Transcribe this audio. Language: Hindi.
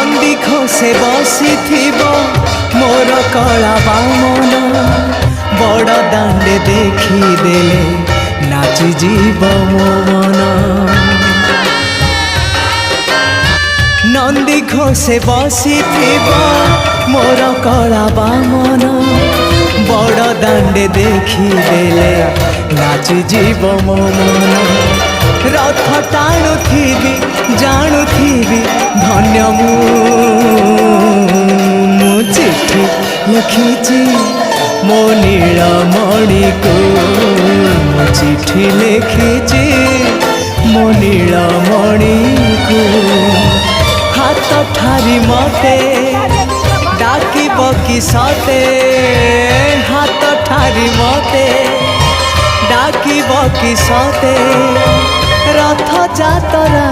नंदी घोषे बसी मोर कला बामन बड़ दांडे देखीदेले नाची जीव मो मन। नंदी घोषे बसी मोर कला बामन बड़ दांडे देखीदेले नाची जीव मो मन। रथ टाणुथिबी जाणुथिबी धन्य मु चिट्ठी लिखिची मो नीलमणि को चिट्ठी लिखिची मो नीलमणि को। हाथ ठारी मते डाकिब कि सते हाथ ठारी मते डाकिब कि सते रथ जातरा।